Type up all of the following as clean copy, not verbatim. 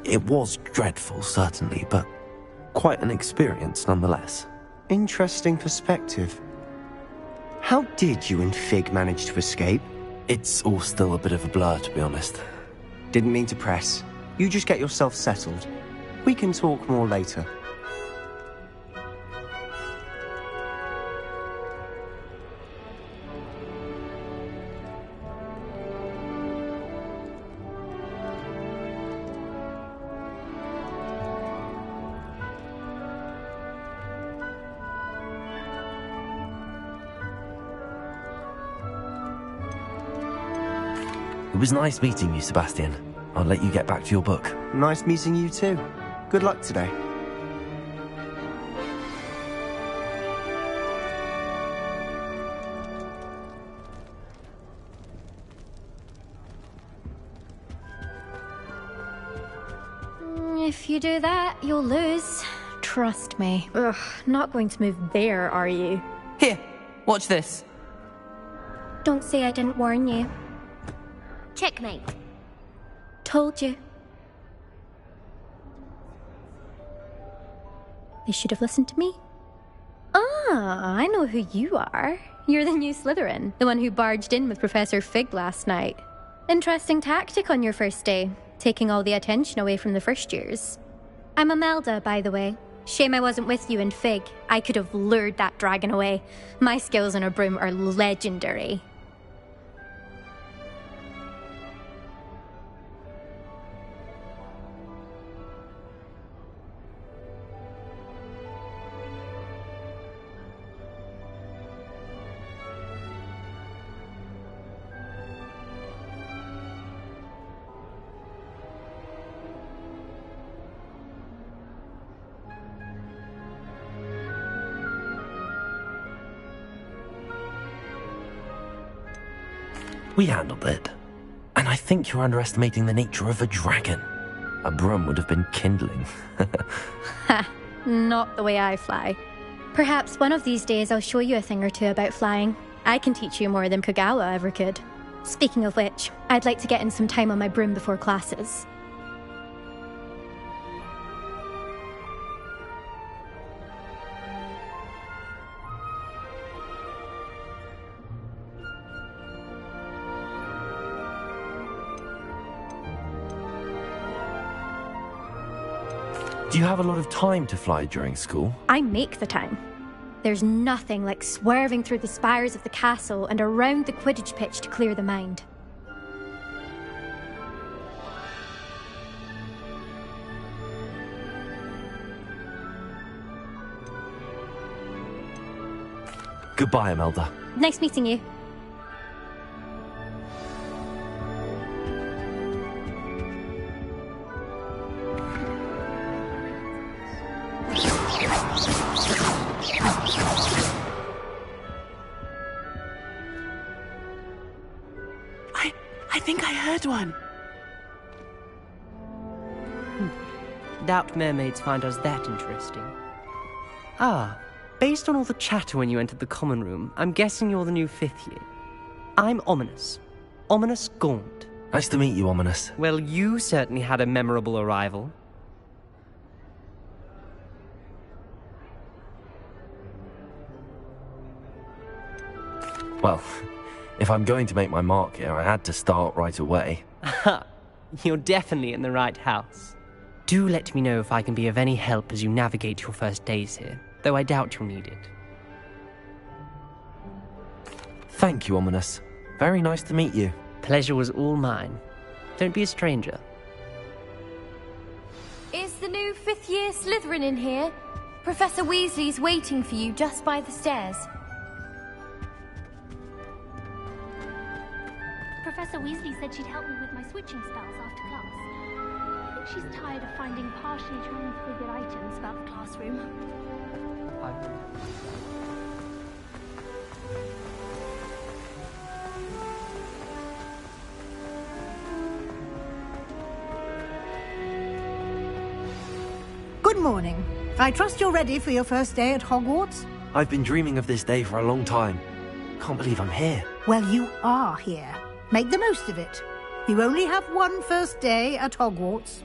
It was dreadful, certainly, but quite an experience nonetheless. Interesting perspective. How did you and Fig manage to escape? It's all still a bit of a blur, to be honest. Didn't mean to press. You just get yourself settled. We can talk more later. It was nice meeting you, Sebastian. I'll let you get back to your book. Nice meeting you too. Good luck today. If you do that, you'll lose. Trust me. Ugh, not going to move there, are you? Here, watch this. Don't say I didn't warn you. Checkmate. Told you. They should have listened to me. Ah, I know who you are. You're the new Slytherin, the one who barged in with Professor Fig last night. Interesting tactic on your first day, taking all the attention away from the first years. I'm Imelda, by the way. Shame I wasn't with you in Fig. I could have lured that dragon away. My skills on a broom are legendary. We handled it. And I think you're underestimating the nature of a dragon. A broom would have been kindling. Ha, not the way I fly. Perhaps one of these days I'll show you a thing or two about flying. I can teach you more than Kogawa ever could. Speaking of which, I'd like to get in some time on my broom before classes. Do you have a lot of time to fly during school? I make the time. There's nothing like swerving through the spires of the castle and around the Quidditch pitch to clear the mind. Goodbye, Imelda. Nice meeting you. I think I heard one. Doubt mermaids find us that interesting. Ah, based on all the chatter when you entered the common room, I'm guessing you're the new 5th year. I'm Ominis. Ominis Gaunt. Nice to meet you, Ominis. Well, you certainly had a memorable arrival. Well, if I'm going to make my mark here, I had to start right away. Aha, you're definitely in the right house. Do let me know if I can be of any help as you navigate your first days here, though I doubt you'll need it. Thank you, Ominis. Very nice to meet you. Pleasure was all mine. Don't be a stranger. Is the new 5th year Slytherin in here? Professor Weasley's waiting for you just by the stairs. Professor Weasley said she'd help me with my switching spells after class. I think she's tired of finding partially transfigured items about the classroom. Good morning. I trust you're ready for your first day at Hogwarts? I've been dreaming of this day for a long time. Can't believe I'm here. Well, you are here. Make the most of it. You only have one first day at Hogwarts.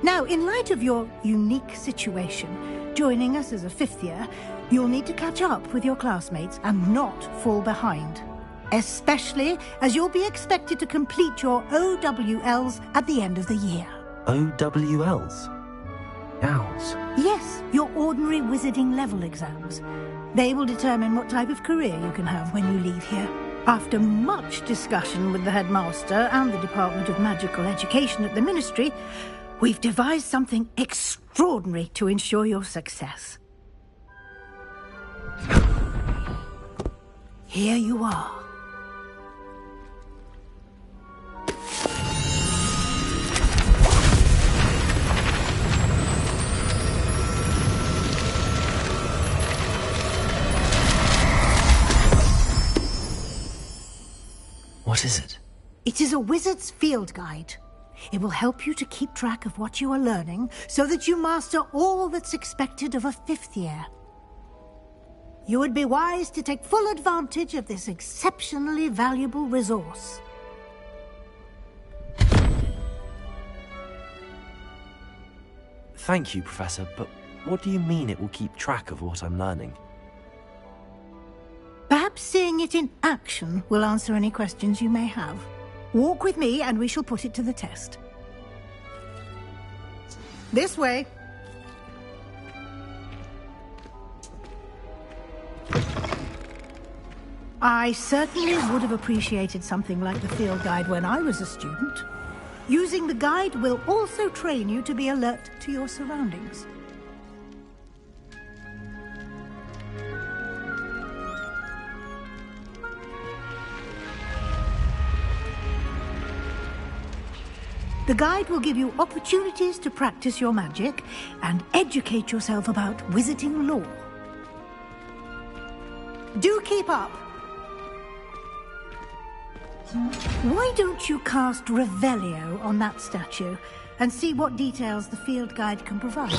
Now, in light of your unique situation, joining us as a 5th year, you'll need to catch up with your classmates and not fall behind. Especially as you'll be expected to complete your OWLs at the end of the year. OWLs? Owls? Yes, your ordinary wizarding level exams. They will determine what type of career you can have when you leave here. After much discussion with the headmaster and the Department of Magical Education at the Ministry, we've devised something extraordinary to ensure your success. Here you are. What is it? It is a wizard's field guide. It will help you to keep track of what you are learning so that you master all that's expected of a 5th year. You would be wise to take full advantage of this exceptionally valuable resource. Thank you, Professor, but what do you mean it will keep track of what I'm learning? Perhaps seeing it in action will answer any questions you may have. Walk with me and we shall put it to the test. This way. I certainly would have appreciated something like the field guide when I was a student. Using the guide will also train you to be alert to your surroundings. The guide will give you opportunities to practice your magic and educate yourself about wizarding lore. Do keep up! Why don't you cast Revelio on that statue and see what details the field guide can provide?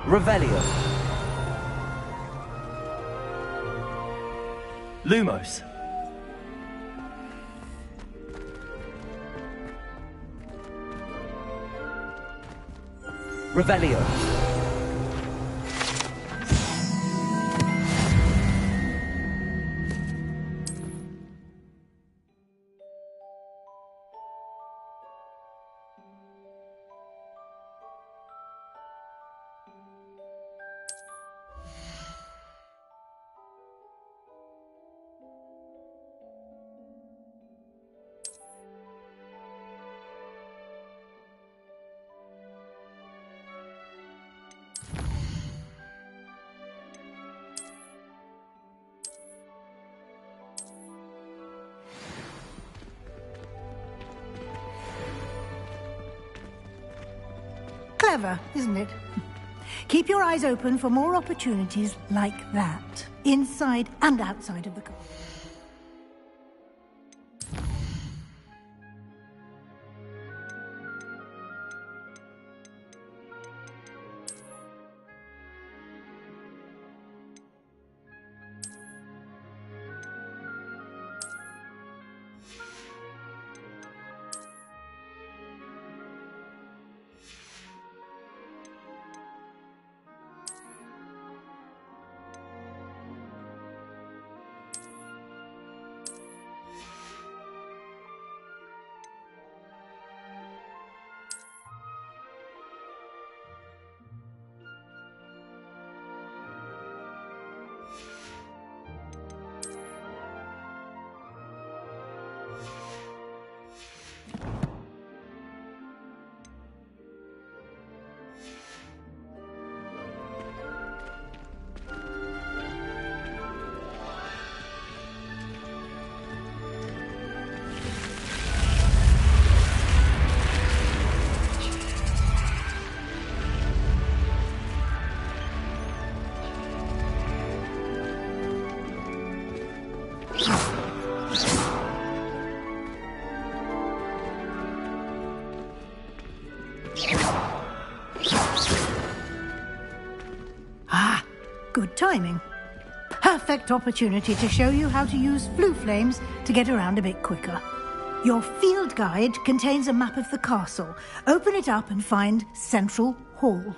Revelio. Lumos. Revelio. Clever, isn't it? Keep your eyes open for more opportunities like that, inside and outside of the car. Good timing. Perfect opportunity to show you how to use flue flames to get around a bit quicker. Your field guide contains a map of the castle. Open it up and find Central Hall.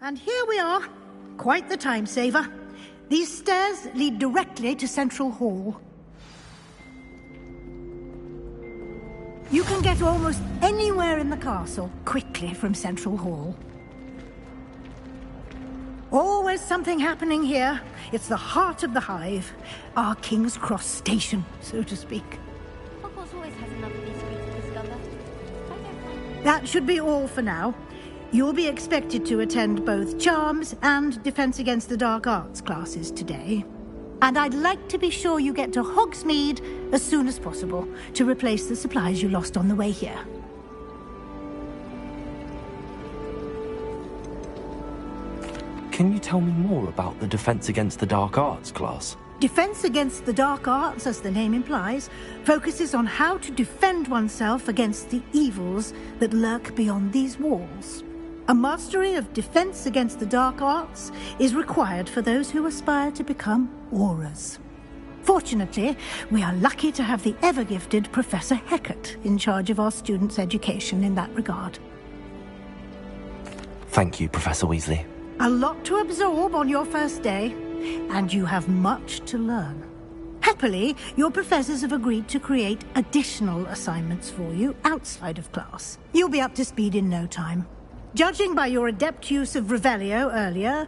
And here we are. Quite the time saver. These stairs lead directly to Central Hall. You can get almost anywhere in the castle quickly from Central Hall. Always something happening here. It's the heart of the Hive. Our King's Cross station, so to speak. Hogwarts always has another mystery to discover. That should be all for now. You'll be expected to attend both Charms and Defense Against the Dark Arts classes today. And I'd like to be sure you get to Hogsmeade as soon as possible to replace the supplies you lost on the way here. Can you tell me more about the Defense Against the Dark Arts class? Defense Against the Dark Arts, as the name implies, focuses on how to defend oneself against the evils that lurk beyond these walls. A mastery of Defense Against the Dark Arts is required for those who aspire to become Aurors. Fortunately, we are lucky to have the ever-gifted Professor Hecat in charge of our students' education in that regard. Thank you, Professor Weasley. A lot to absorb on your first day, and you have much to learn. Happily, your professors have agreed to create additional assignments for you outside of class. You'll be up to speed in no time. Judging by your adept use of Revelio earlier,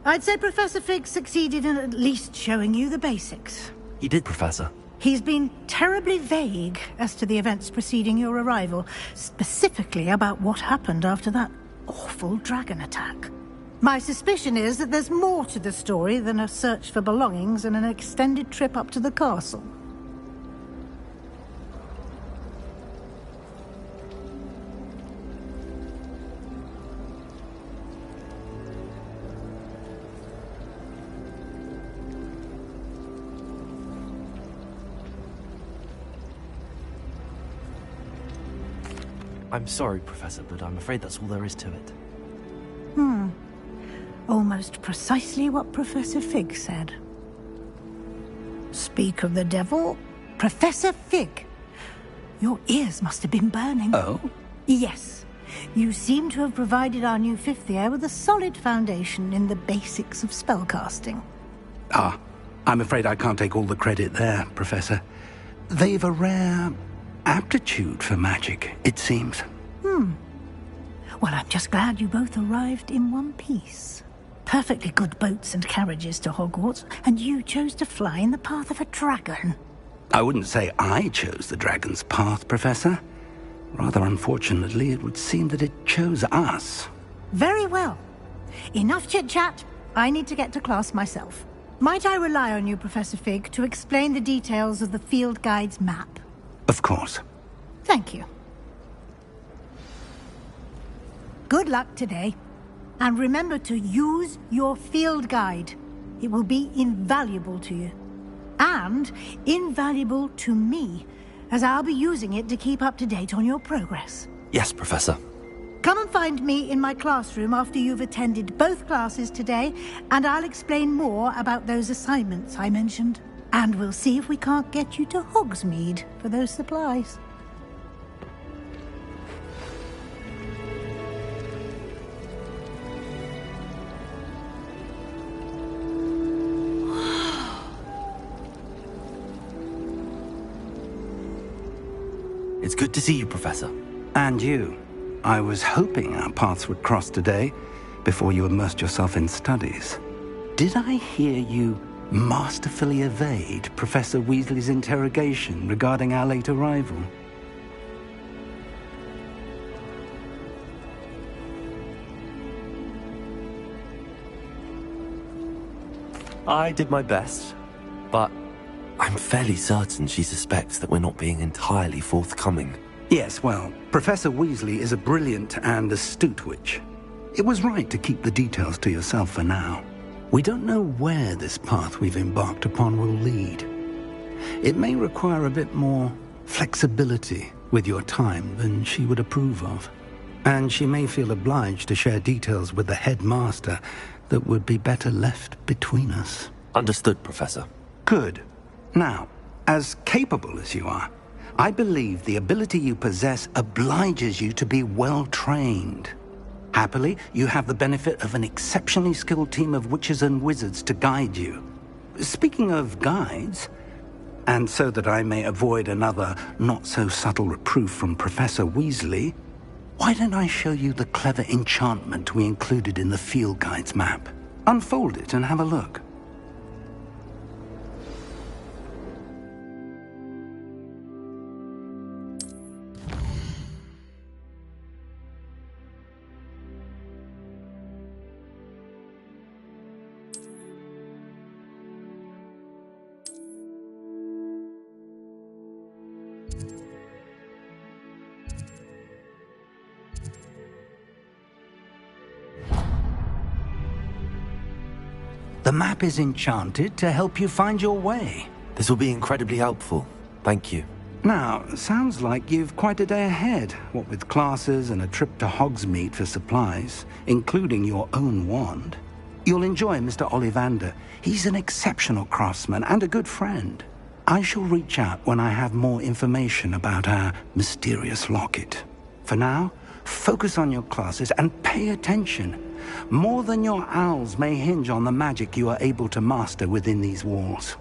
I'd say Professor Fig succeeded in at least showing you the basics. He did, Professor. He's been terribly vague as to the events preceding your arrival, specifically about what happened after that awful dragon attack. My suspicion is that there's more to the story than a search for belongings and an extended trip up to the castle. I'm sorry, Professor, but I'm afraid that's all there is to it. Almost precisely what Professor Fig said. Speak of the devil, Professor Fig. Your ears must have been burning. Oh? Yes. You seem to have provided our new fifth year with a solid foundation in the basics of spellcasting. Ah, I'm afraid I can't take all the credit there, Professor. They've a rare aptitude for magic, it seems. Well, I'm just glad you both arrived in one piece. Perfectly good boats and carriages to Hogwarts, and you chose to fly in the path of a dragon. I wouldn't say I chose the dragon's path, Professor. Rather unfortunately, it would seem that it chose us. Very well. Enough chit-chat. I need to get to class myself. Might I rely on you, Professor Fig, to explain the details of the field guide's map? Of course. Thank you. Good luck today. And remember to use your field guide. It will be invaluable to you. And invaluable to me, as I'll be using it to keep up to date on your progress. Yes, Professor. Come and find me in my classroom after you've attended both classes today, and I'll explain more about those assignments I mentioned. And we'll see if we can't get you to Hogsmeade for those supplies. It's good to see you, Professor. And you. I was hoping our paths would cross today, before you immersed yourself in studies. Did I hear you masterfully evade Professor Weasley's interrogation regarding our late arrival? I did my best, but I'm fairly certain she suspects that we're not being entirely forthcoming. Yes, well, Professor Weasley is a brilliant and astute witch. It was right to keep the details to yourself for now. We don't know where this path we've embarked upon will lead. It may require a bit more flexibility with your time than she would approve of. And she may feel obliged to share details with the headmaster that would be better left between us. Understood, Professor. Good. Now, as capable as you are, I believe the ability you possess obliges you to be well trained. Happily, you have the benefit of an exceptionally skilled team of witches and wizards to guide you. Speaking of guides, and so that I may avoid another not-so-subtle reproof from Professor Weasley, why don't I show you the clever enchantment we included in the field guide's map? Unfold it and have a look. The map is enchanted to help you find your way. This will be incredibly helpful. Thank you. Now, sounds like you've quite a day ahead, what with classes and a trip to Hogsmeade for supplies, including your own wand. You'll enjoy Mr. Ollivander. He's an exceptional craftsman and a good friend. I shall reach out when I have more information about our mysterious locket. For now, focus on your classes and pay attention. More than your owls may hinge on the magic you are able to master within these walls.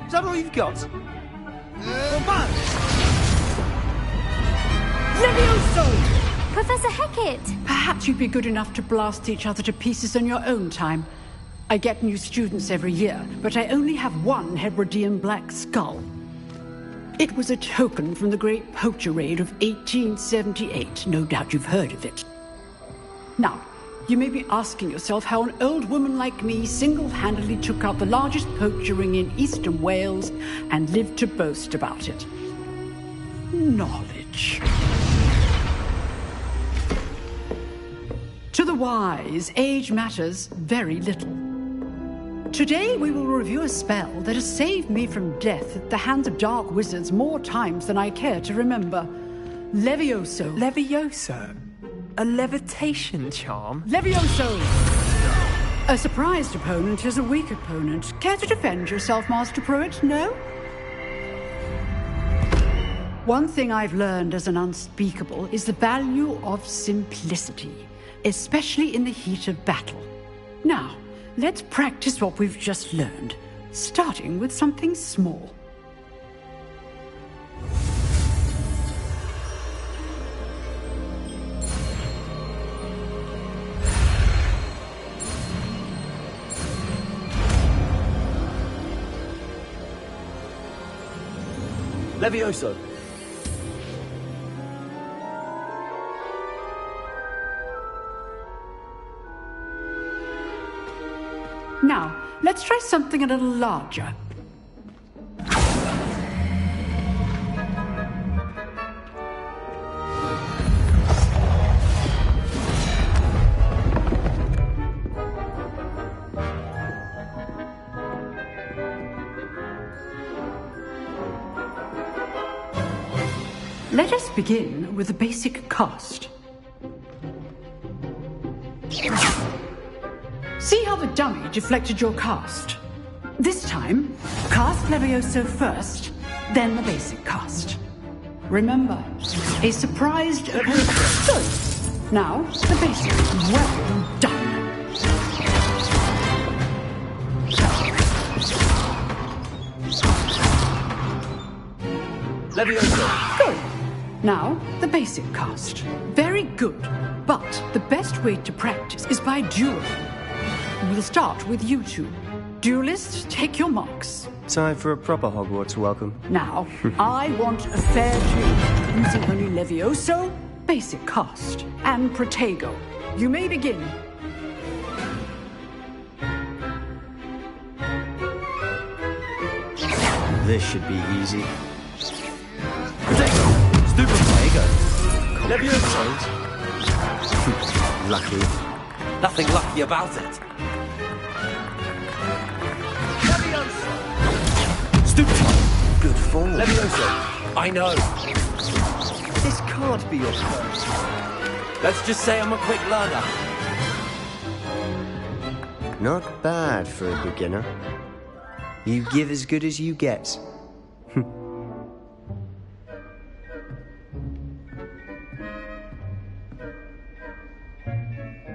Is that all you've got? Levioso! Professor Hecat! Perhaps you'd be good enough to blast each other to pieces in your own time. I get new students every year, but I only have one Hebridean black skull. It was a token from the Great Poacher Raid of 1878. No doubt you've heard of it. Now, you may be asking yourself how an old woman like me single-handedly took out the largest poacher ring in eastern Wales and lived to boast about it. Knowledge. To the wise, age matters very little. Today we will review a spell that has saved me from death at the hands of dark wizards more times than I care to remember. Levioso. Levioso? A levitation charm? Levioso! A surprised opponent is a weak opponent. Care to defend yourself, Master Pruitt? No? One thing I've learned as an unspeakable is the value of simplicity, especially in the heat of battle. Now, let's practice what we've just learned, starting with something small. Levioso! Now, let's try something a little larger. Let us begin with the basic cast. See how the dummy deflected your cast. This time, cast Levioso first, then the basic cast. Remember, a surprised opponent. Good. Now, the basic. Well done. Levioso! Good. Now, the basic cast. Very good. But the best way to practice is by dueling. We'll start with you two. Duelists, take your marks. Time for a proper Hogwarts welcome. Now, I want a fair duel using only Levioso, basic cast, and Protego. You may begin. This should be easy. Stupid Protego! Levioso! Lucky. Nothing lucky about it. Levioso! Stupid! Good form. Levioso! I know. This can't be your first. Let's just say I'm a quick learner. Not bad for a beginner. You give as good as you get.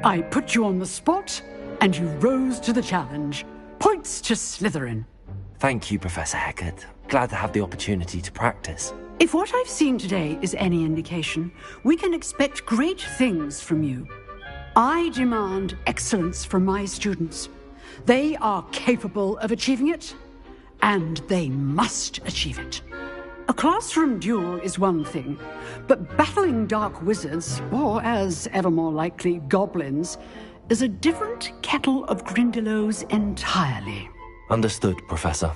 I put you on the spot, and you rose to the challenge. Points to Slytherin. Thank you, Professor Hecat. Glad to have the opportunity to practice. If what I've seen today is any indication, we can expect great things from you. I demand excellence from my students. They are capable of achieving it, and they must achieve it. A classroom duel is one thing, but battling dark wizards, or as ever more likely, goblins, is a different kettle of Grindylows entirely. Understood, Professor.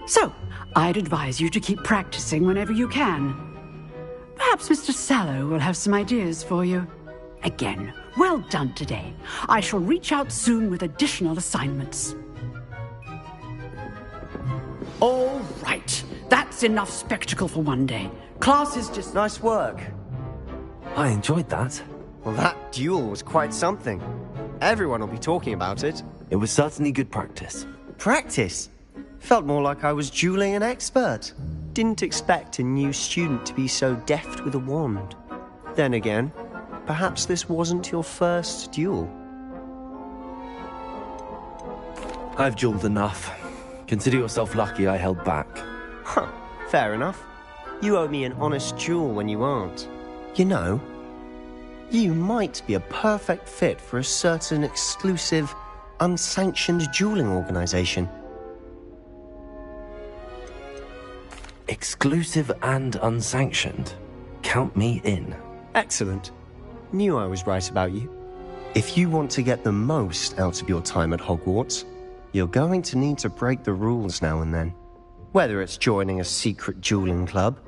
So, I'd advise you to keep practicing whenever you can. Perhaps Mr. Sallow will have some ideas for you. Again, well done today. I shall reach out soon with additional assignments. All right. That's enough spectacle for one day. Class is just... Nice work. I enjoyed that. Well, that duel was quite something. Everyone will be talking about it. It was certainly good practice. Practice? Felt more like I was dueling an expert. Didn't expect a new student to be so deft with a wand. Then again, perhaps this wasn't your first duel. I've dueled enough. Consider yourself lucky I held back. Huh, fair enough. You owe me an honest duel when you aren't. You know, you might be a perfect fit for a certain exclusive, unsanctioned dueling organization. Exclusive and unsanctioned? Count me in. Excellent. Knew I was right about you. If you want to get the most out of your time at Hogwarts, you're going to need to break the rules now and then. Whether it's joining a secret dueling club,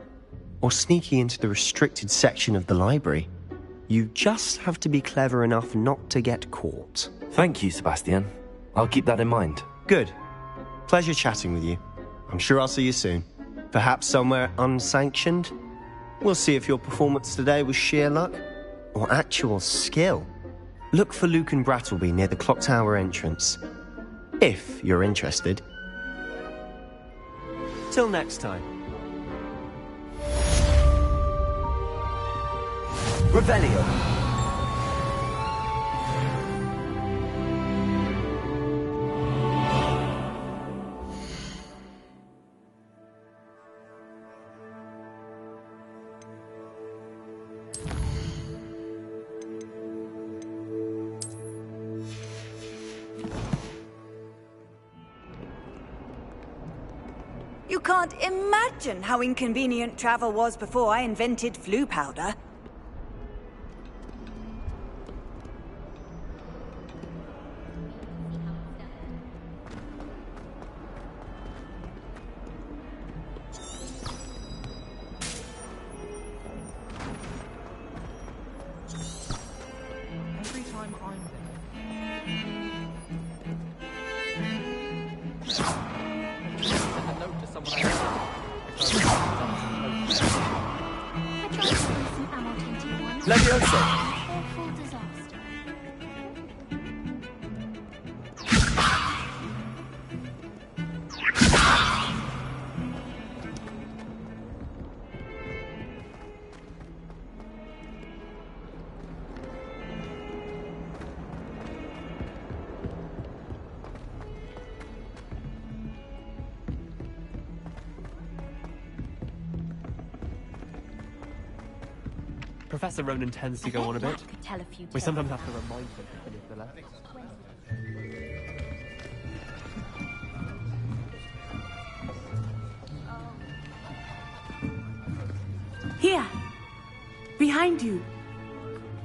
or sneaking into the restricted section of the library, you just have to be clever enough not to get caught. Thank you, Sebastian. I'll keep that in mind. Good. Pleasure chatting with you. I'm sure I'll see you soon. Perhaps somewhere unsanctioned? We'll see if your performance today was sheer luck, or actual skill. Look for Lucan Brattleby near the Clock Tower entrance. If you're interested. Till next time. Revelio. You can't imagine how inconvenient travel was before I invented flu powder. Every time I'm Levioso! Awful disaster. Professor Ronan tends to go on a bit. Could tell a few We tales. sometimes have to remind him to finish the left. Here! Behind you!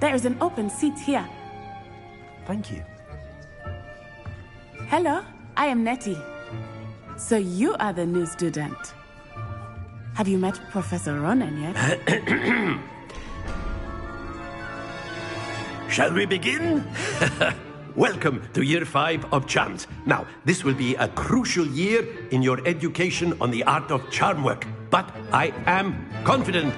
There is an open seat here. Thank you. Hello, I am Nettie. So you are the new student. Have you met Professor Ronan yet? Shall we begin? Welcome to Year 5 of Charms. Now, this will be a crucial year in your education on the art of charm work. But I am confident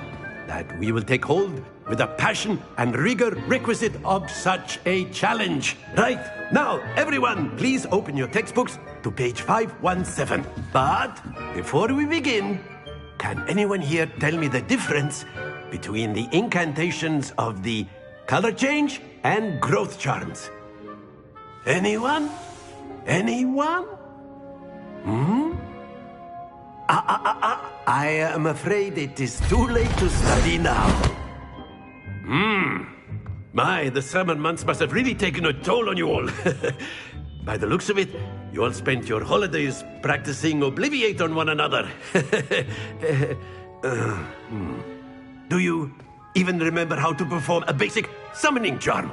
that we will take hold with the passion and rigor requisite of such a challenge. Right, now, everyone, please open your textbooks to page 517. But before we begin, can anyone here tell me the difference between the incantations of the color change and growth charms? Anyone? Anyone? I am afraid it is too late to study now. My, the summer months must have really taken a toll on you all. By the looks of it, you all spent your holidays practicing Obliviate on one another. Do you even remember how to perform a basic summoning charm?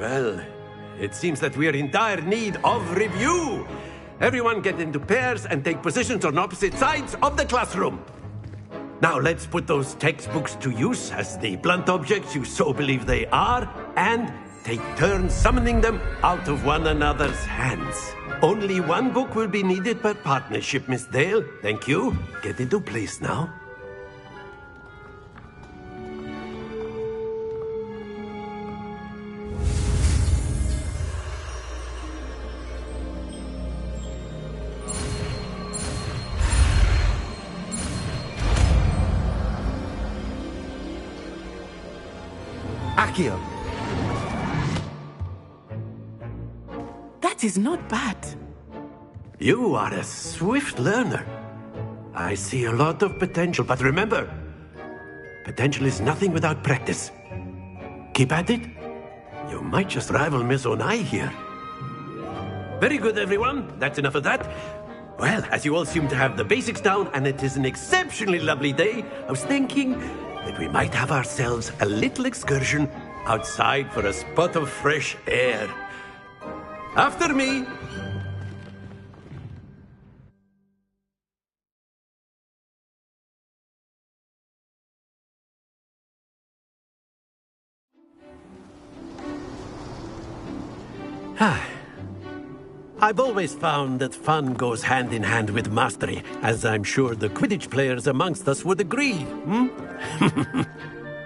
Well, it seems that we are in dire need of review. Everyone get into pairs and take positions on opposite sides of the classroom. Now let's put those textbooks to use as the blunt objects you so believe they are, and take turns summoning them out of one another's hands. Only one book will be needed per partnership, Miss Dale. Thank you. Get into place now. Accio. That is not bad. You are a swift learner. I see a lot of potential, but remember, potential is nothing without practice. Keep at it. You might just rival Miss Onai here. Very good, everyone. That's enough of that. Well, as you all seem to have the basics down, and it is an exceptionally lovely day, I was thinking that we might have ourselves a little excursion outside for a spot of fresh air. After me. I've always found that fun goes hand in hand with mastery, as I'm sure the Quidditch players amongst us would agree.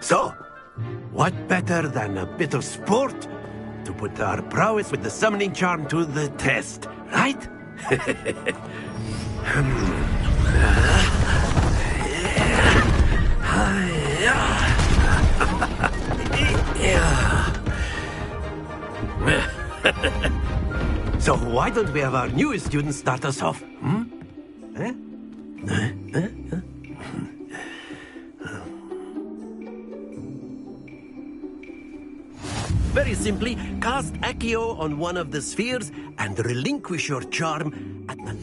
So, what better than a bit of sport to put our prowess with the summoning charm to the test, right? So why don't we have our newest student start us off? Very simply, cast Accio on one of the spheres and relinquish your charm at the...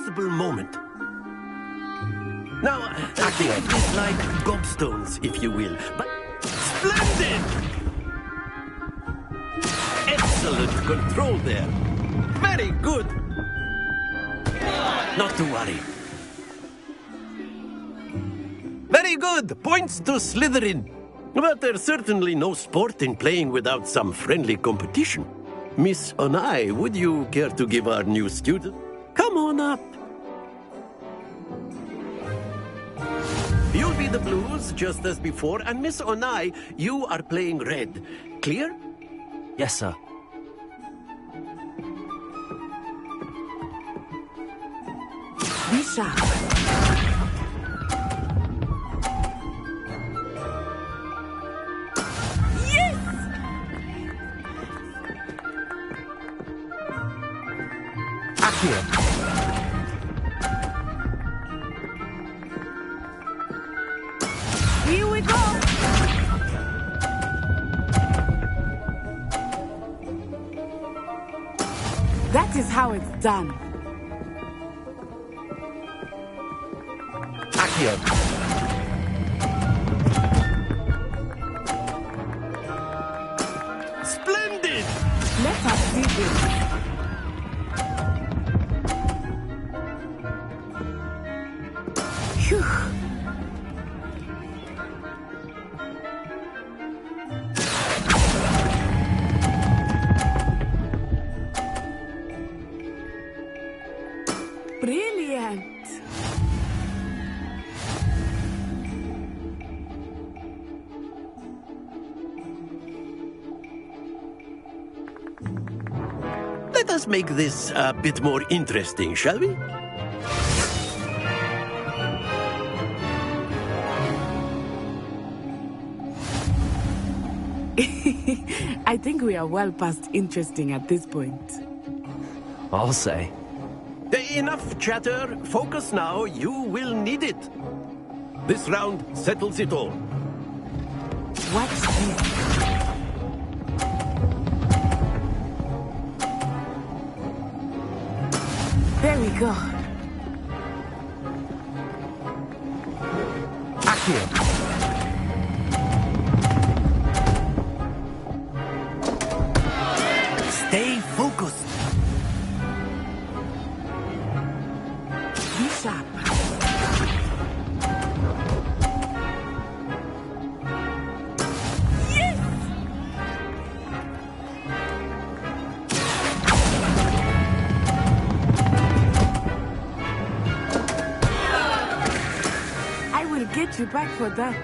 possible moment. Now, think of this like gobstones, if you will, but splendid! Excellent control there. Very good. Not to worry. Very good. Points to Slytherin. But there's certainly no sport in playing without some friendly competition. Miss Onai, would you care to give our new student? Come on up. You'll be the blues, just as before, and Miss Onai, you are playing red. Clear? Yes, sir. Be sharp. Here we go. That is how it's done. Accio. Splendid! Let us see this. Phew. Brilliant. Let us make this a bit more interesting, shall we? I think we are well past interesting at this point. I'll say. Enough chatter. Focus now. You will need it. This round settles it all. Watch this. There we go. Accio. Stay focused. Be sharp. Yes! I will get you back for that.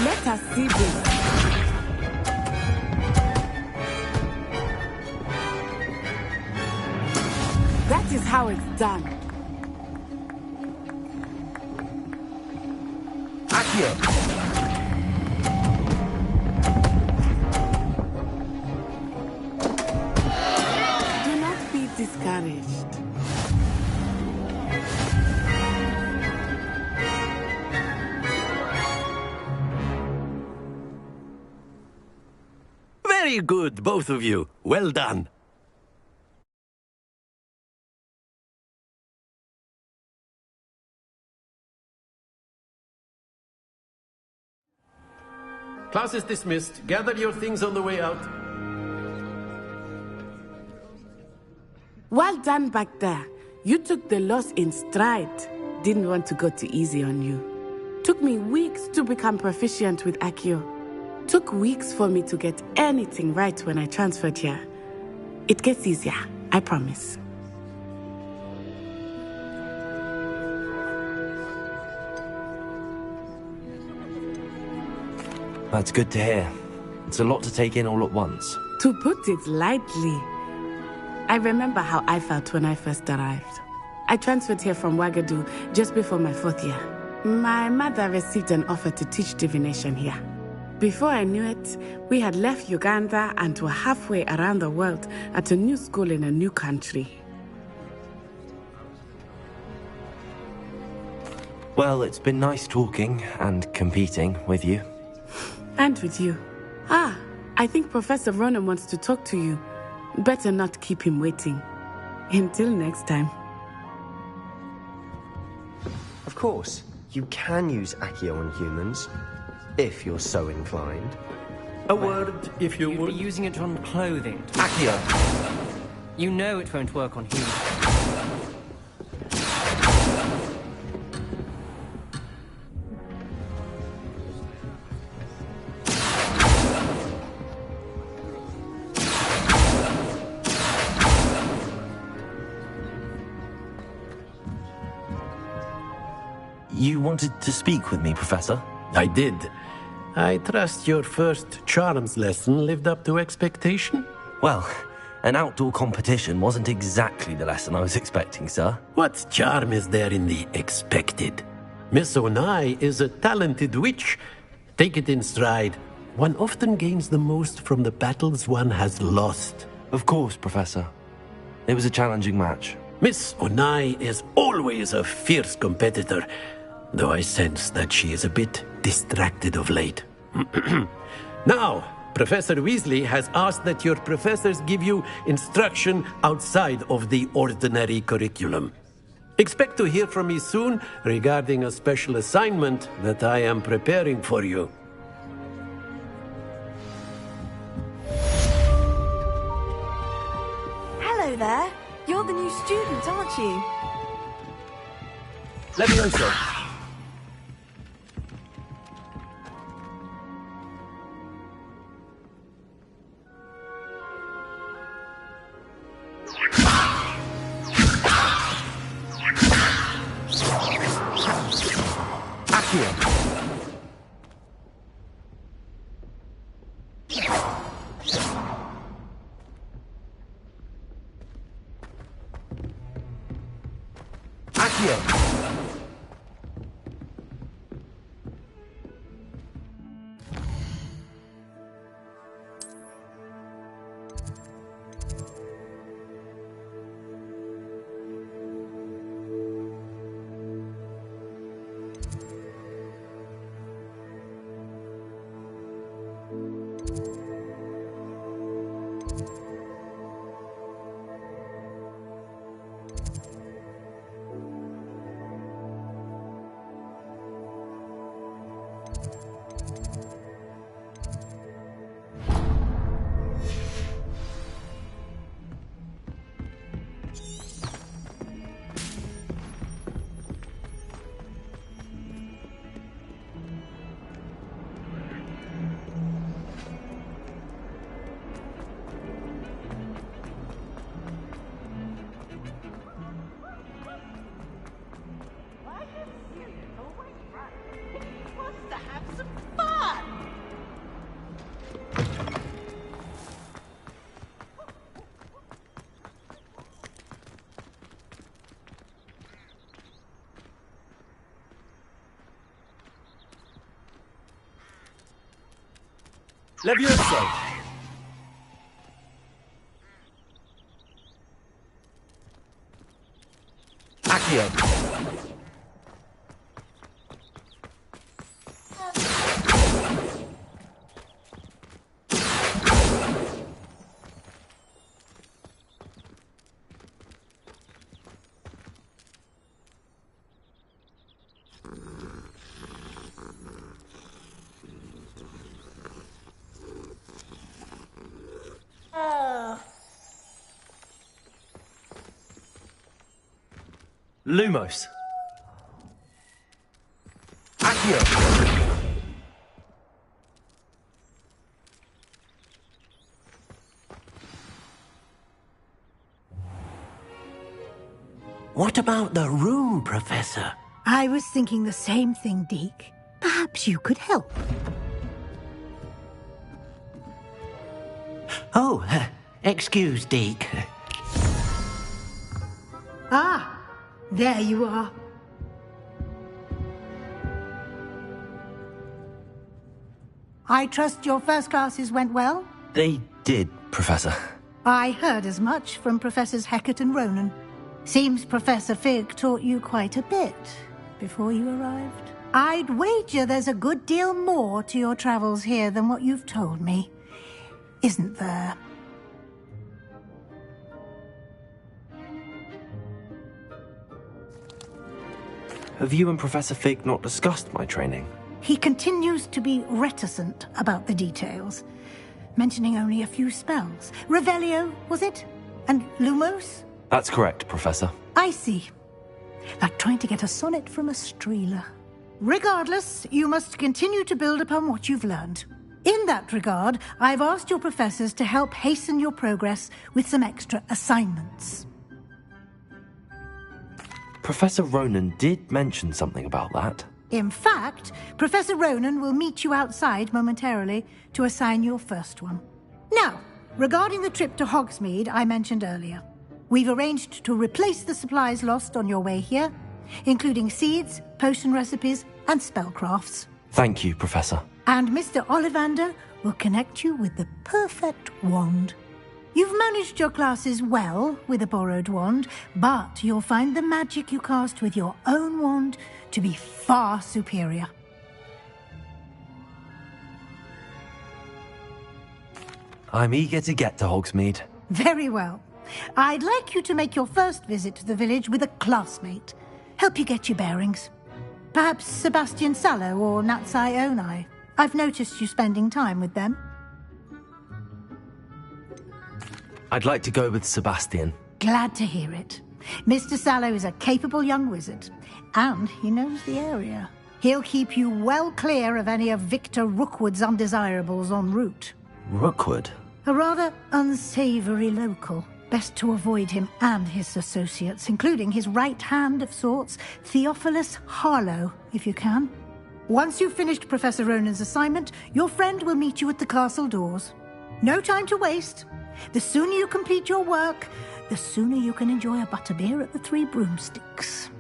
Let us see this. That is how it's done. Accio. Do not be discouraged. Very good, both of you. Well done. Class is dismissed. Gather your things on the way out. Well done back there. You took the loss in stride. Didn't want to go too easy on you. Took me weeks to become proficient with Accio. Took weeks for me to get anything right when I transferred here. It gets easier, I promise. That's good to hear. It's a lot to take in all at once. To put it lightly, I remember how I felt when I first arrived. I transferred here from Wagadu just before my 4th year. My mother received an offer to teach divination here. Before I knew it, we had left Uganda and were halfway around the world at a new school in a new country. Well, it's been nice talking and competing with you. And with you. Ah, I think Professor Ronan wants to talk to you. Better not keep him waiting. Until next time. Of course, you can use Accio on humans, if you're so inclined. A word, if you You'd would. be using it on clothing. Accio! You know it won't work on humans. You wanted to speak with me, Professor? I did. I trust your first charms lesson lived up to expectation? Well, an outdoor competition wasn't exactly the lesson I was expecting, sir. What charm is there in the expected? Miss Onai is a talented witch. Take it in stride. One often gains the most from the battles one has lost. Of course, Professor. It was a challenging match. Miss Onai is always a fierce competitor, though I sense that she is a bit distracted of late. Now, Professor Weasley has asked that your professors give you instruction outside of the ordinary curriculum. Expect to hear from me soon regarding a special assignment that I am preparing for you. Hello there. You're the new student, aren't you? Levioso! Levioso! Accio! Lumos. Accio. What about the room, Professor? I was thinking the same thing, Deke. Perhaps you could help. Oh, excuse, Deke. Ah, there you are. I trust your first classes went well? They did, Professor. I heard as much from Professors Hecat and Ronan. Seems Professor Fig taught you quite a bit before you arrived. I'd wager there's a good deal more to your travels here than what you've told me. Isn't there? Have you and Professor Fig not discussed my training? He continues to be reticent about the details, mentioning only a few spells. Revelio, was it? And Lumos? That's correct, Professor. I see. Like trying to get a sonnet from a streeler. Regardless, you must continue to build upon what you've learned. In that regard, I've asked your professors to help hasten your progress with some extra assignments. Professor Ronan did mention something about that. In fact, Professor Ronan will meet you outside momentarily to assign your first one. Now, regarding the trip to Hogsmeade I mentioned earlier, we've arranged to replace the supplies lost on your way here, including seeds, potion recipes, and spellcrafts. Thank you, Professor. And Mr. Ollivander will connect you with the perfect wand. You've managed your classes well with a borrowed wand, but you'll find the magic you cast with your own wand to be far superior. I'm eager to get to Hogsmeade. Very well. I'd like you to make your first visit to the village with a classmate. Help you get your bearings. Perhaps Sebastian Sallow or Natsai Onai. I've noticed you spending time with them. I'd like to go with Sebastian. Glad to hear it. Mr. Sallow is a capable young wizard, and he knows the area. He'll keep you well clear of any of Victor Rookwood's undesirables en route. Rookwood? A rather unsavory local. Best to avoid him and his associates, including his right hand of sorts, Theophilus Harlow, if you can. Once you've finished Professor Ronan's assignment, your friend will meet you at the castle doors. No time to waste. The sooner you complete your work, the sooner you can enjoy a butterbeer at the Three Broomsticks.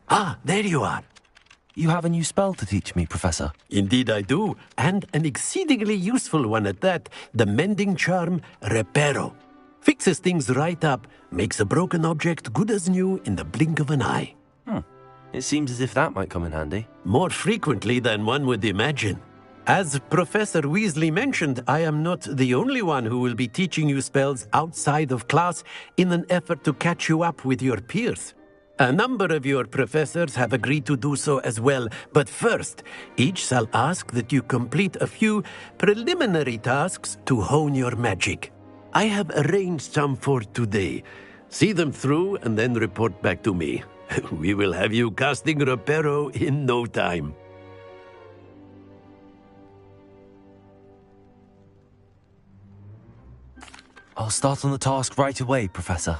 Ah, there you are. You have a new spell to teach me, Professor. Indeed I do, and an exceedingly useful one at that, the mending charm Reparo. Fixes things right up, makes a broken object good as new in the blink of an eye. It seems as if that might come in handy. More frequently than one would imagine. As Professor Weasley mentioned, I am not the only one who will be teaching you spells outside of class in an effort to catch you up with your peers. A number of your professors have agreed to do so as well, but first, each shall ask that you complete a few preliminary tasks to hone your magic. I have arranged some for today. See them through and then report back to me. We will have you casting Reparo in no time. I'll start on the task right away, Professor.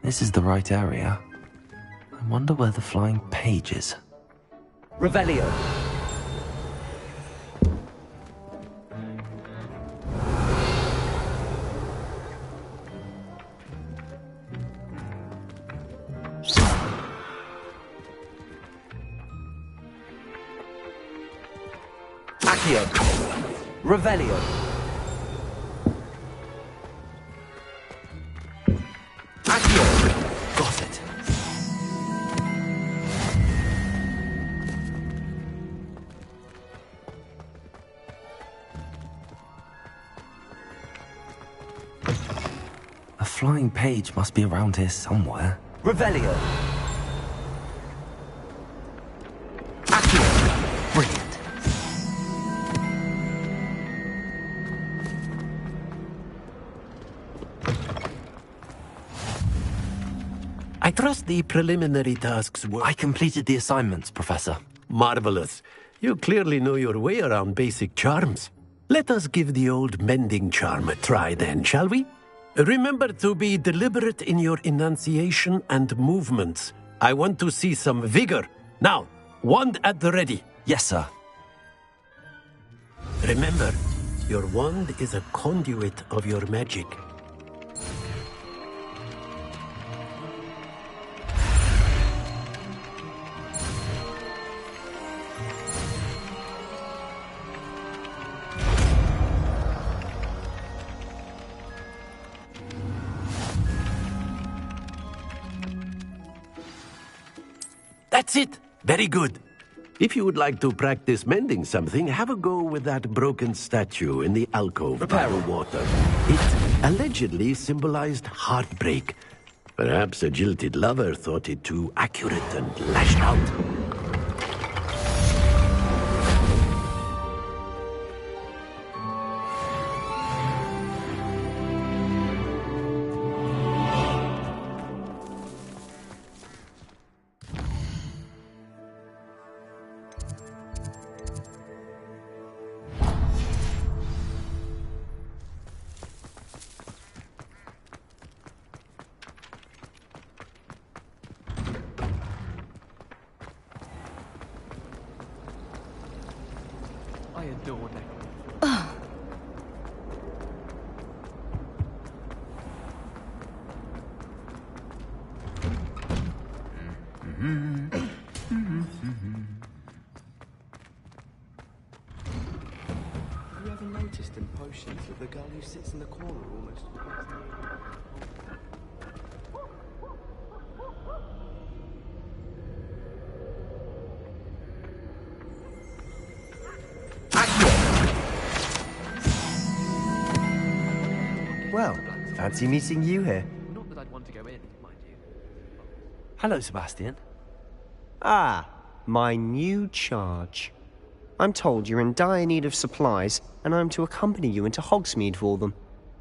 This is the right area. I wonder where the flying page is. Revelio. Accio. Revelio. Got it. A flying page must be around here somewhere. Revelio. Brilliant. I trust the preliminary tasks were... I completed the assignments, Professor. Marvelous. You clearly know your way around basic charms. Let us give the old mending charm a try then, shall we? Remember to be deliberate in your enunciation and movements. I want to see some vigor. Now, wand at the ready. Yes, sir. Remember, your wand is a conduit of your magic. That's it. Very good. If you would like to practice mending something, have a go with that broken statue in the alcove by the water. It allegedly symbolized heartbreak. Perhaps a jilted lover thought it too accurate and lashed out. I adore Necro. Have you ever noticed in potions that the girl who sits in the corner almost... Well, fancy meeting you here. Not that I'd want to go in, mind you. Hello, Sebastian. Ah, my new charge. I'm told you're in dire need of supplies, and I'm to accompany you into Hogsmeade for them.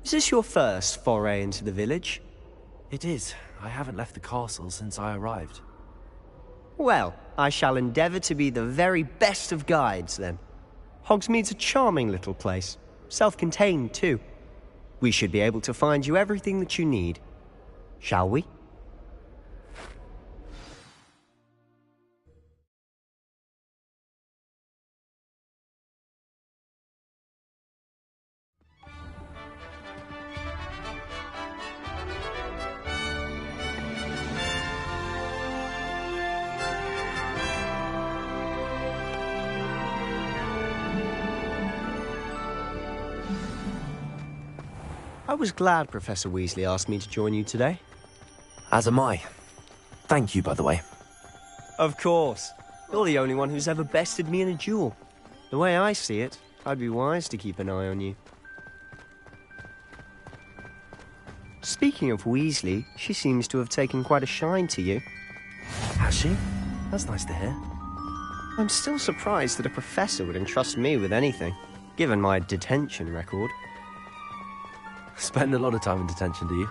Is this your first foray into the village? It is. I haven't left the castle since I arrived. Well, I shall endeavour to be the very best of guides, then. Hogsmeade's a charming little place. Self-contained, too. We should be able to find you everything that you need. Shall we? I was glad Professor Weasley asked me to join you today. As am I. Thank you, by the way. Of course. You're the only one who's ever bested me in a duel. The way I see it, I'd be wise to keep an eye on you. Speaking of Weasley, she seems to have taken quite a shine to you. Has she? That's nice to hear. I'm still surprised that a professor would entrust me with anything, given my detention record. Spend a lot of time in detention, do you?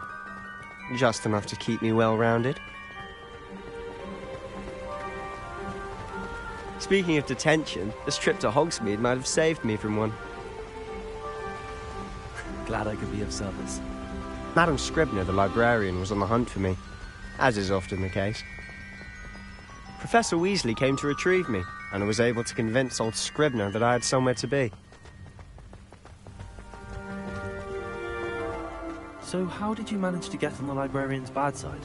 Just enough to keep me well-rounded. Speaking of detention, this trip to Hogsmeade might have saved me from one. Glad I could be of service. Madam Scribner, the librarian, was on the hunt for me, as is often the case. Professor Weasley came to retrieve me, and I was able to convince old Scribner that I had somewhere to be. So how did you manage to get on the librarian's bad side?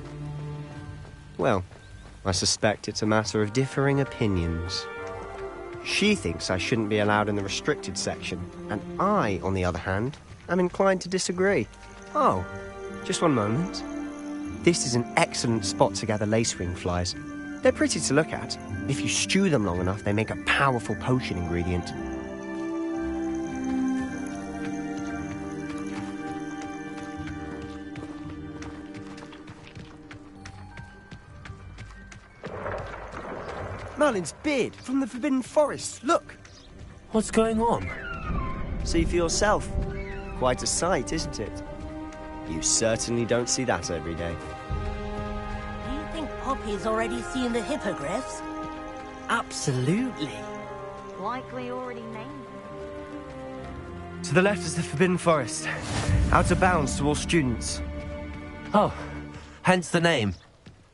Well, I suspect it's a matter of differing opinions. She thinks I shouldn't be allowed in the restricted section, and I, on the other hand, am inclined to disagree. Oh, just one moment. This is an excellent spot to gather lacewing flies. They're pretty to look at. If you stew them long enough, they make a powerful potion ingredient. Merlin's beard from the Forbidden Forest. Look! What's going on? See for yourself. Quite a sight, isn't it? You certainly don't see that every day. Do you think Poppy's already seen the hippogriffs? Absolutely. Likely already named. To the left is the Forbidden Forest. Out of bounds to all students. Oh, hence the name.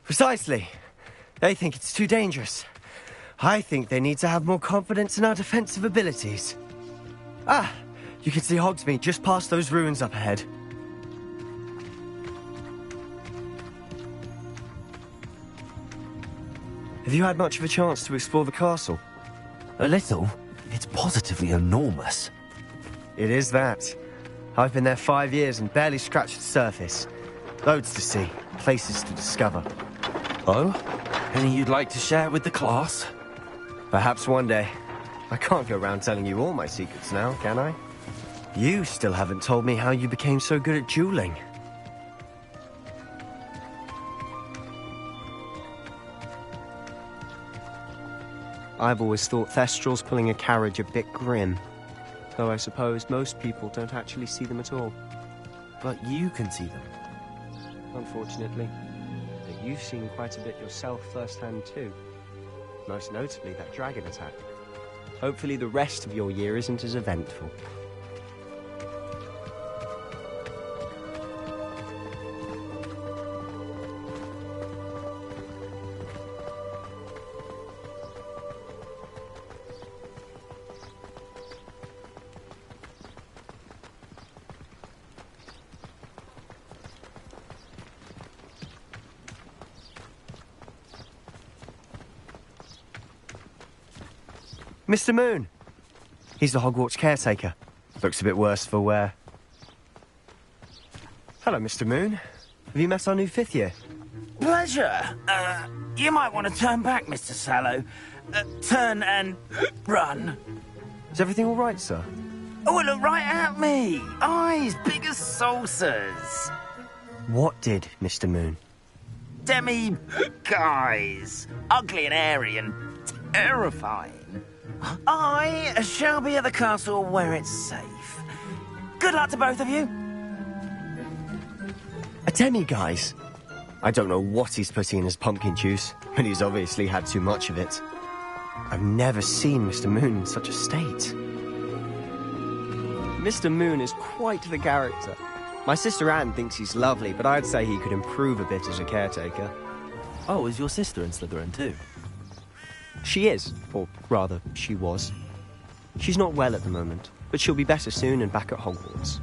Precisely. They think it's too dangerous. I think they need to have more confidence in our defensive abilities. Ah, you can see Hogsmeade just past those ruins up ahead. Have you had much of a chance to explore the castle? A little. It's positively enormous. It is that. I've been there 5 years and barely scratched the surface. Loads to see, places to discover. Oh? Any you'd like to share with the class? Perhaps one day. I can't go around telling you all my secrets now, can I? You still haven't told me how you became so good at dueling. I've always thought Thestrals pulling a carriage a bit grim, though I suppose most people don't actually see them at all. But you can see them. Unfortunately. But you've seen quite a bit yourself firsthand too. Most notably that dragon attack. Hopefully the rest of your year isn't as eventful. Mr. Moon! He's the Hogwarts caretaker. Looks a bit worse for wear. Hello, Mr. Moon. Have you met our new 5th year? Pleasure. You might want to turn back, Mr. Sallow. Turn and run. Is everything all right, sir? Oh, look right at me. Eyes big as saucers. What did, Mr. Moon? Guys. Ugly and airy and terrifying. I shall be at the castle where it's safe. Good luck to both of you. A demi-guise? I don't know what he's putting in his pumpkin juice, but he's obviously had too much of it. I've never seen Mr. Moon in such a state. Mr. Moon is quite the character. My sister Anne thinks he's lovely, but I'd say he could improve a bit as a caretaker. Oh, is your sister in Slytherin too? She is, or rather, she was. She's not well at the moment, but she'll be better soon and back at Hogwarts.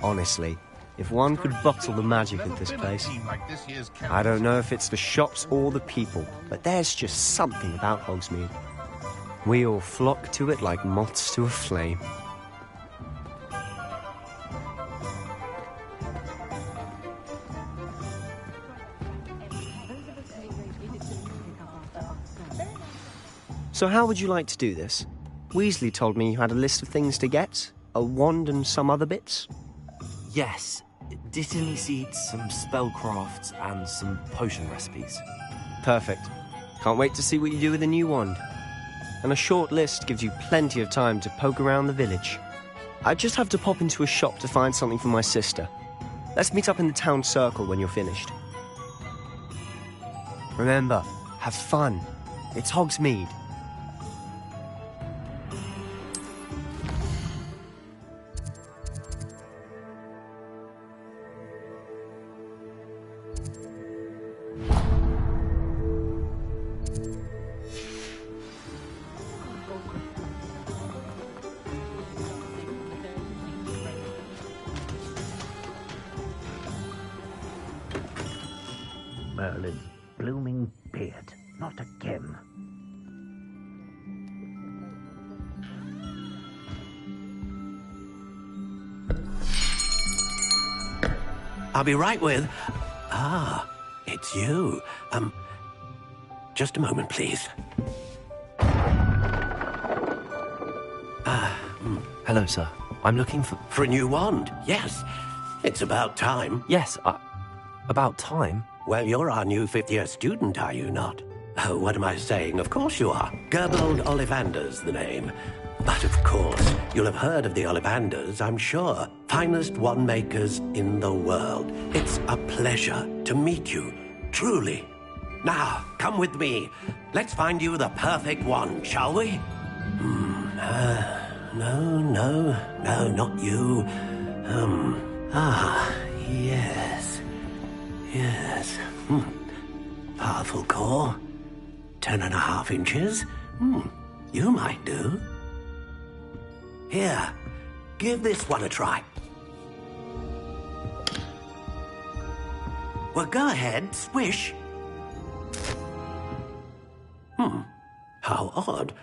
Honestly, if one could bottle the magic of this place, I don't know if it's the shops or the people, but there's just something about Hogsmeade. We all flock to it like moths to a flame. So how would you like to do this? Weasley told me you had a list of things to get, a wand and some other bits. Yes. Dittany seeds, some spellcrafts, and some potion recipes. Perfect. Can't wait to see what you do with the new wand. And a short list gives you plenty of time to poke around the village. I just have to pop into a shop to find something for my sister. Let's meet up in the town circle when you're finished. Remember, have fun. It's Hogsmeade. Merlin's blooming beard, not again. I'll be right with... Ah, it's you. Just a moment, please. Hello, sir. I'm looking for... For a new wand, yes. It's about time. Yes, about time? Well, you're our new 5th year student, are you not? Oh, what am I saying? Of course you are. Gerbold Ollivander's the name. But of course, you'll have heard of the Ollivanders, I'm sure. Finest wand makers in the world. It's a pleasure to meet you, truly. Now, come with me. Let's find you the perfect wand, shall we? No, not you. Yes. Powerful core. 10.5 inches. You might do. Here, give this one a try. Well, go ahead, swish. How odd.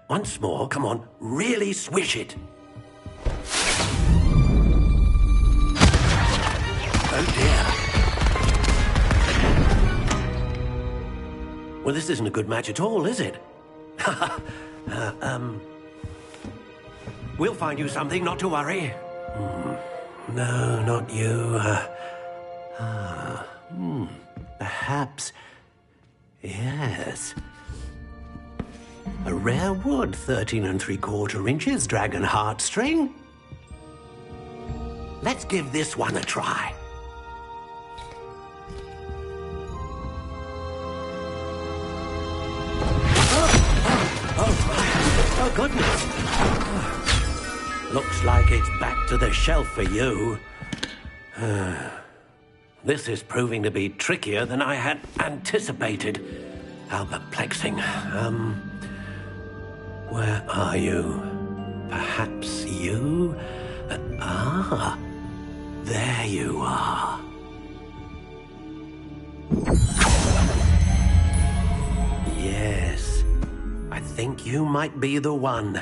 Once more, come on, really swish it. Oh dear. Well, this isn't a good match at all, is it? We'll find you something, not to worry. No, not you. Perhaps. Yes. A rare wood, 13 3/4 inches, dragon heartstring. Let's give this one a try. Oh, goodness. Looks like it's back to the shelf for you. This is proving to be trickier than I had anticipated. How perplexing. Where are you? Perhaps you? There you are. Yes, I think you might be the one.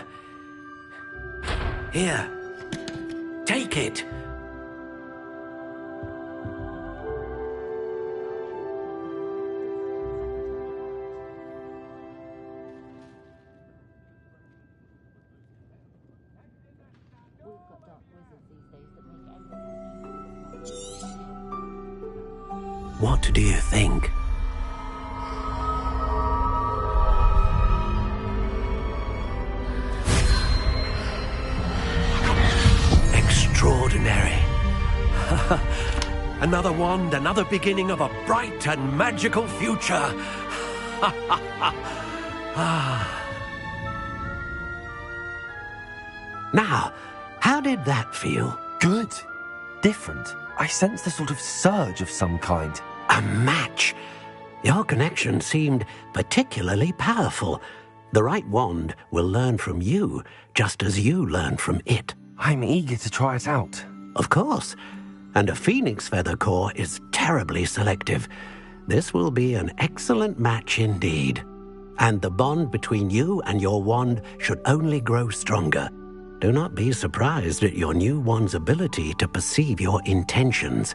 Here, take it. What do you think? Extraordinary. Another wand, another beginning of a bright and magical future. Now, how did that feel? Good. Different. I sensed a sort of surge of some kind. A match. Your connection seemed particularly powerful. The right wand will learn from you, just as you learn from it. I'm eager to try it out. Of course. And a phoenix feather core is terribly selective. This will be an excellent match indeed. And the bond between you and your wand should only grow stronger. Do not be surprised at your new wand's ability to perceive your intentions,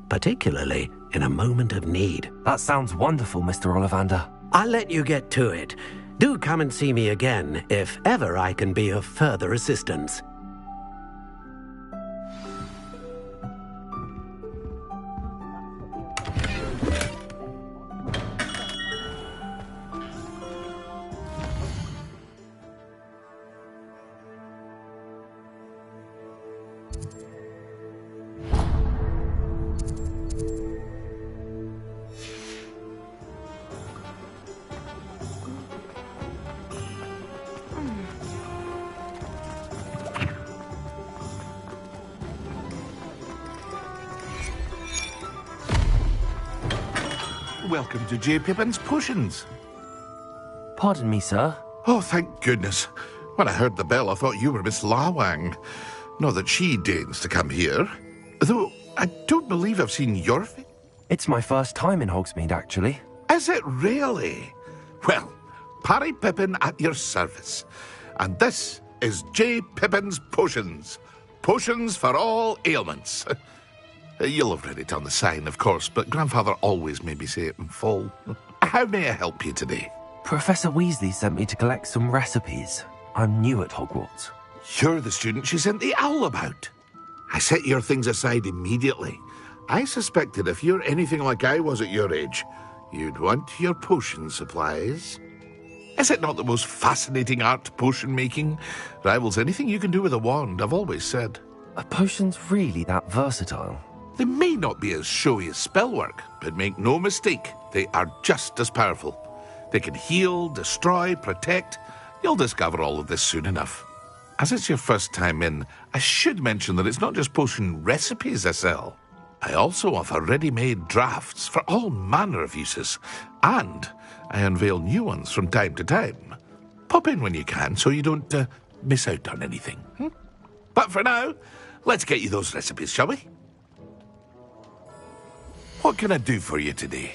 particularly in a moment of need. That sounds wonderful, Mr. Ollivander. I'll let you get to it. Do come and see me again if ever I can be of further assistance. Welcome to J. Pippin's Potions. Pardon me, sir. Oh, thank goodness. When I heard the bell, I thought you were Miss Lawang. Not that she deigns to come here. Though, I don't believe I've seen your face. It's my first time in Hogsmeade, actually. Is it really? Well, Parry Pippin at your service. And this is J. Pippin's Potions. Potions for all ailments. You'll have read it on the sign, of course, but Grandfather always made me say it in full. How may I help you today? Professor Weasley sent me to collect some recipes. I'm new at Hogwarts. You're the student she sent the owl about. I set your things aside immediately. I suspected if you're anything like I was at your age, you'd want your potion supplies. Is it not the most fascinating art, potion making? Rivals anything you can do with a wand, I've always said. Are potions really that versatile? They may not be as showy as spellwork, but make no mistake, they are just as powerful. They can heal, destroy, protect. You'll discover all of this soon enough. As it's your first time in, I should mention that it's not just potion recipes I sell. I also offer ready-made drafts for all manner of uses, and I unveil new ones from time to time. Pop in when you can so you don't miss out on anything. But for now, let's get you those recipes, shall we? What can I do for you today?